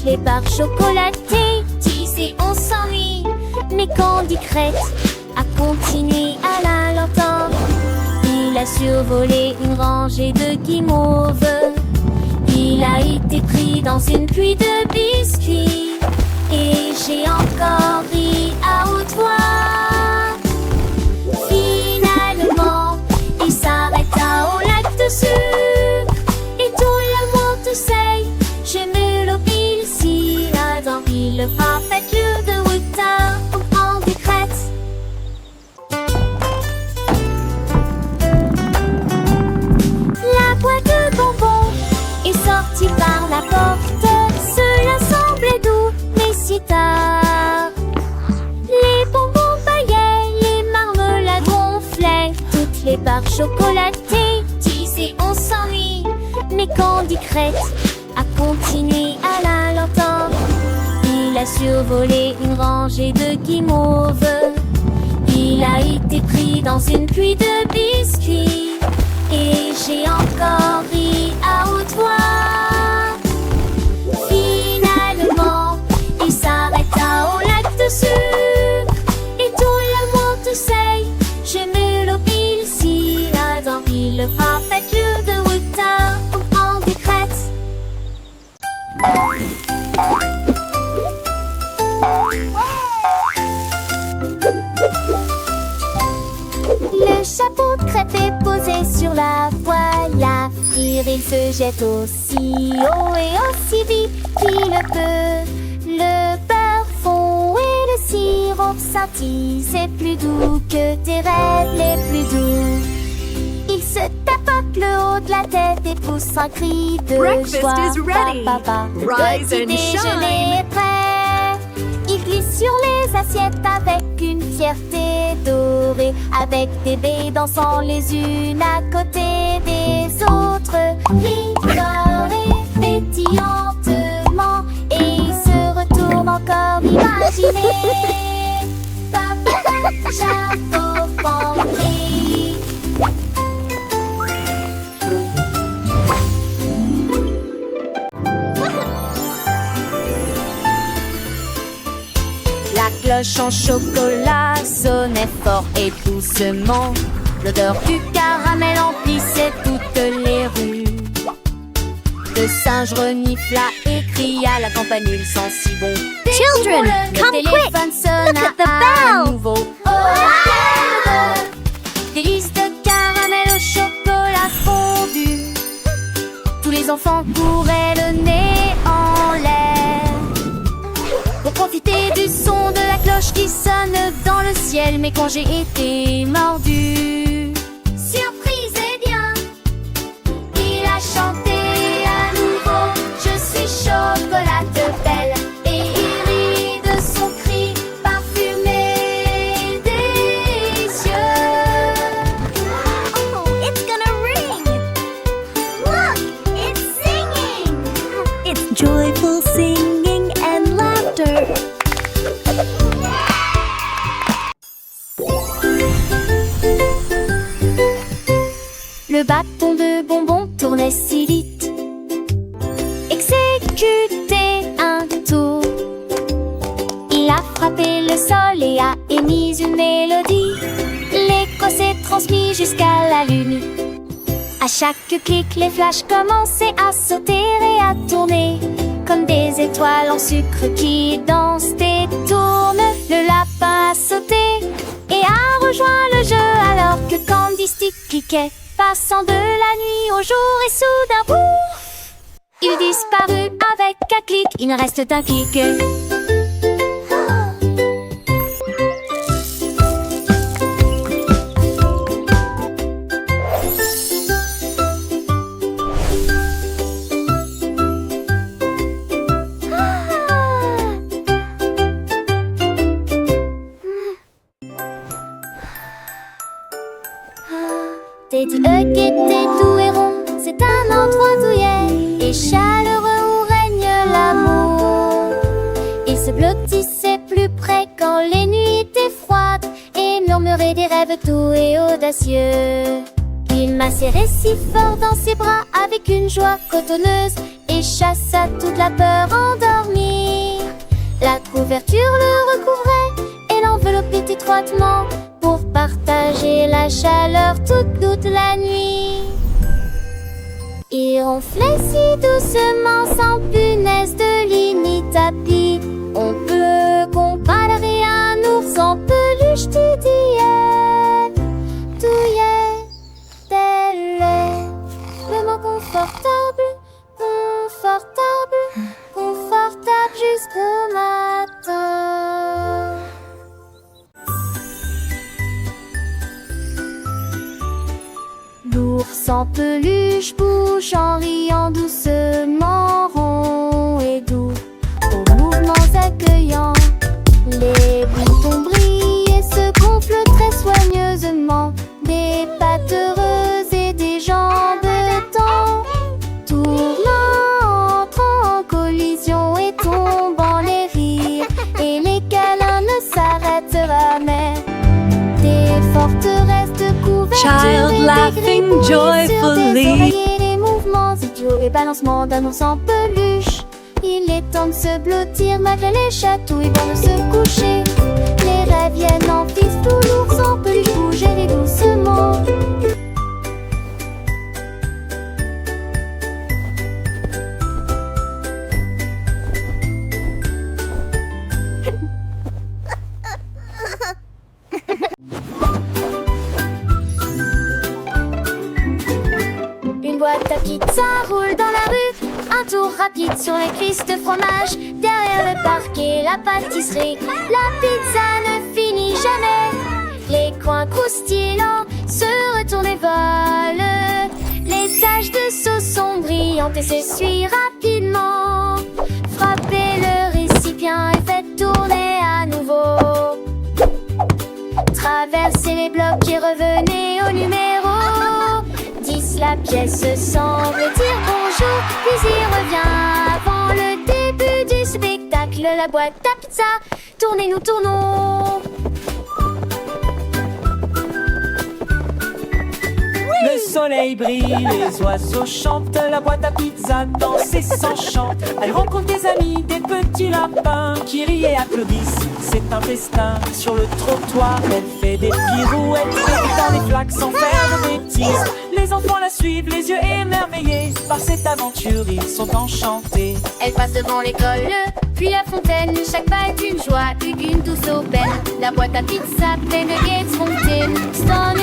les barres chocolatées. Disait on s'ennuie, mais Candy Crête a continué à la lenteur. Il a survolé une rangée de guimauves. Il a été pris dans une pluie de biscuits. Et j'ai encore ri à haute voix. Finalement, il s'arrêta au lac de sucre. Et tout le monde sait, j'aime le pile si là dans le parfait lieu de Wuta au Candy Crête. La boîte de bonbons est sortie par la porte. Cela semblait doux, mais si tard. Les bonbons baillaient, les marmelades gonflaient. Toutes les barres chocolatées disaient on s'ennuie, mais Candy Crête a continué à la lenteur. Il a survolé une rangée de guimauves. Il a été pris dans une pluie de biscuits. Et j'ai encore ri à haute voix. Finalement, il s'arrêta au lac de sucre. Et tout le monde sait, j'aime le pile si là dans le parfait lieu de Wuta au Candy Crête. Le chapeau de crêpe est posé sur la voile. À frire, il se jette aussi haut et aussi vite qu'il le peut. Le beurre fond et le sirop scintille. C'est plus doux que tes rêves les plus doux. Il se tapote le haut de la tête et pousse un cri de Breakfast joie. is ready. Le Rise petit and déjeuner shine. est prêt. Il glisse sur les assiettes avec une fierté dorée, avec des baies dansant les unes à côté des autres. Victor est pétillantement et il se retourne encore d'imaginer. Papa, chapeau, panterie. La cloche en chocolat sonnait fort et doucement. L'odeur du caramel emplissait toutes les rues. Le singe renifla et cria, la campanule sent si bon. Children, Le come quick! téléphone sonna Look at the à bell! nouveau. Oh, délices de caramel au chocolat fondu. Tous les enfants couraient le nez en l'air pour profiter du son de la cloche qui sonne dans le ciel. Mais quand j'ai été mordu, surprise et bien, il a chanté à nouveau. Je suis chocolat belle. Et il rit de son cri parfumé délicieux. Oh, it's gonna ring! Look, it's singing! It's joyful singing and laughter. Le bâton de bonbons tournait si vite. Exécutait un tour. Il a frappé le sol et a émis une mélodie. L'écho s'est transmis jusqu'à la lune. À chaque clic, les flashs commençaient à sauter et à tourner comme des étoiles en sucre qui dansent et tournent. Le lapin a sauté et a rejoint le jeu alors que Candy Stick cliquait, passant de la nuit au jour et soudain, pouf, il disparut avec un clic. Il ne reste qu'un clic. Teddy Hug était doux et rond, c'est un endroit douillet et chaleureux où règne l'amour. Il se blottissait plus près quand les nuits étaient froides et murmurait des rêves doux et audacieux. Il m'a serré si fort dans ses bras avec une joie cotonneuse et et chassa toute la peur endormie. La couverture le recouvrait et l'enveloppait étroitement pour partager la chaleur toute la nuit. Il ronflait si doucement sans punaise de lit ni tapis. On peut comparer un ours en peluche douillet, tel est le mot confortable, confortable jusqu'au matin. L'ours en peluche bouge en riant doucement, rond et doux, aux mouvements accueillants. Les boutons brillent et se gonflent très soigneusement, des pattes heureuses et des jambes tendres, tournant, entrant en collision et tombant les rires, et les câlins ne s'arrêtent jamais. Des forteresses de couverture Child et des laughing grippes sur des joyfully. oreillers, les mouvements idiots et balancements d'un ours en peluche. Il est temps de se blottir malgré les chatouilles avant de se coucher. Les rêves viennent en fistou, l'ours en peluche bougeait doucement. Une boîte à pizza roule dans la rue, un tour rapide sur les cuisses de fromage. Derrière le parquet, la pâtisserie, la pizza ne finit jamais. Les coins croustillants se retournent et volent. Les taches de sauce sont brillantes et s'essuient rapidement. Frappez le récipient et faites tourner à nouveau. Traversez les blocs et revenez au numéro 10. La pièce semble dire bonjour, puis il revient avant le début du spectacle. La boîte à pizza, tournez, nous tournons. Le soleil brille, les oiseaux chantent, la boîte à pizza danse et s'enchante. Elle rencontre des amis, des petits lapins qui rient et applaudissent. C'est un festin sur le trottoir. Elle fait des pirouettes et dans les flaques sans faire de bêtises. Les enfants la suivent, les yeux émerveillés. Par cette aventure, ils sont enchantés. Elle passe devant l'école, puis la fontaine. Chaque pas est une joie, une douce aubaine. La boîte à pizza pleine de gaieté spontanée. Stone